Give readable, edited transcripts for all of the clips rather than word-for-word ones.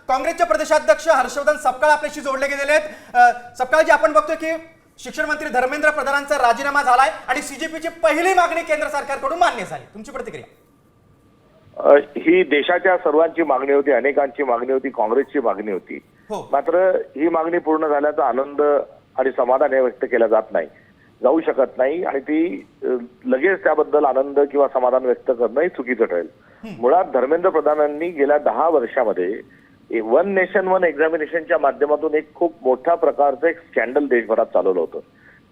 काँग्रेसचे प्रदेशाध्यक्ष हर्षवर्धन सपकाळ आपल्याशी जोडले गेलेले आहेत। सपकाळजी, आपण बघतोय की शिक्षण मंत्री धर्मेंद्र प्रधानांचा राजीनामा झालाय आणि सीजेपीची पहिली मागणी केंद्र सरकारकडून मान्य झाली, तुमची प्रतिक्रिया? ही देशाच्या सर्वांची मागणी होती, अनेकांची मागणी होती, काँग्रेसची मागणी होती। मात्र ही मागणी पूर्ण झाल्याचा आनंद आणि समाधान हे व्यक्त केलं जाऊ शकत नाही आणि ती लगेच त्याबद्दल आनंद किंवा समाधान व्यक्त करणं ही चुकीचं ठरेल। मुळात धर्मेंद्र प्रधानांनी गेल्या 10 वर्षामध्ये वन नेशन वन एक्झामिनेशनच्या माध्यमातून एक खूप मोठ्या प्रकारचं एक स्कॅन्डल देशभरात चालवलं होतं।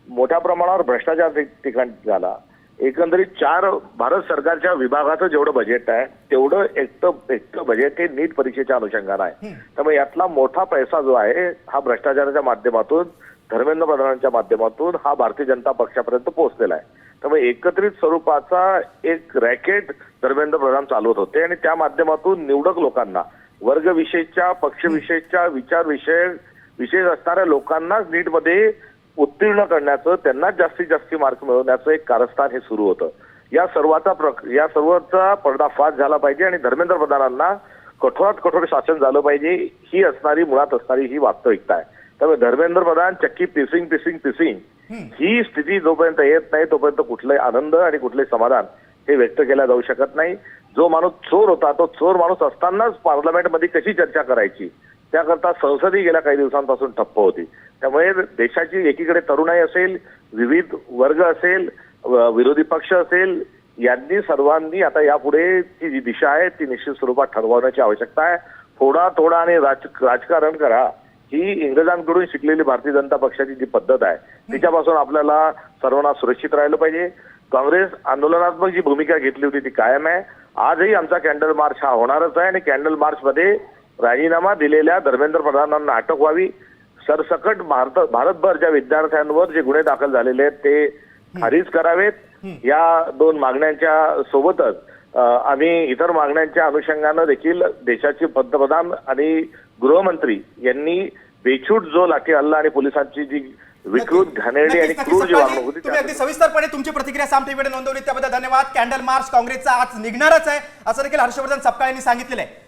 मोठ्या प्रमाणावर भ्रष्टाचार ठिकाणी झाला। एकंदरीत भारत सरकारच्या विभागाचं जेवढं बजेट आहे तेवढं एकटं बजेट हे नीट परीक्षेच्या अनुषंगाने आहे। त्यामुळे यातला मोठा पैसा जो आहे हा भ्रष्टाचाराच्या माध्यमातून, धर्मेंद्र प्रधानांच्या माध्यमातून हा भारतीय जनता पक्षापर्यंत पोहोचलेला आहे। त्यामुळे एकत्रित स्वरूपाचा एक रॅकेट धर्मेंद्र प्रधान चालवत होते आणि त्या माध्यमातून निवडक लोकांना, वर्गविशेषच्या, पक्षविशेषच्या, विशेष असणाऱ्या लोकांनाच नीटमध्ये उत्तीर्ण करण्याचं, त्यांना जास्तीत जास्त मार्क मिळवण्याचं एक कारस्थान हे सुरू होतं। या सर्वाचा पर्दाफाश झाला पाहिजे आणि धर्मेंद्र प्रधानांना कठोरात कठोर शासन झालं पाहिजे, ही मुळात असणारी ही वास्तविकता आहे। त्यामुळे धर्मेंद्र प्रधान चक्की पिसिंग ही स्थिती जोपर्यंत येत नाही तोपर्यंत कुठलाही आनंद आणि कुठले समाधान हे व्यक्त केला जाऊ शकत नाही। जो माणूस चोर होता तो चोर माणूस असतानाच पार्लमेंटमध्ये कशी चर्चा करायची त्याकरता संसदही गेल्या काही दिवसांपासून ठप्प होती। त्यामुळे देशाची एकीकडे तरुणाई असेल, विविध वर्ग असेल, विरोधी पक्ष असेल, यांनी सर्वांनी आता यापुढे ची जी दिशा आहे ती निश्चित स्वरूपात ठरवण्याची आवश्यकता आहे। थोडा आणि राजकारण करा ही इंग्रजांकडून शिकलेली भारतीय जनता पक्षाची जी पद्धत आहे तिच्यापासून आपल्याला सर्वांना सुरक्षित राहिलं पाहिजे। काँग्रेस आंदोलनात्मक जी भूमिका घेतली होती ती कायम आहे। आजही आमचा कॅन्डल मार्च हा होणारच आहे आणि कॅन्डल मार्च मध्ये राजीनामा दिलेल्या धर्मेंद्र प्रधानांना अटक व्हावी, सरसकट भारतभर ज्या विद्यार्थ्यांवर जे गुन्हे दाखल झालेले आहेत ते खारिज करावेत। या 2 मागण्यांच्या सोबतच आम्ही इतर मागण्यांच्या अनुषंगानं देखील देशाचे पंतप्रधान आणि गृहमंत्री यांनी बेछूट जो लाठी हल्ला आणि पोलिसांची जी विकृत, घाणेरडी आणि क्रूर जी वागणूक होती तुम्ही अगदी सविस्तरपणे तुमची प्रतिक्रिया साम टीव्हीकडे नोंदवली, त्याबद्दल धन्यवाद। कॅन्डल मार्च काँग्रेसचा आज निघणारच आहे असं देखील हर्षवर्धन सपकाळ यांनी सांगितलेलं आहे।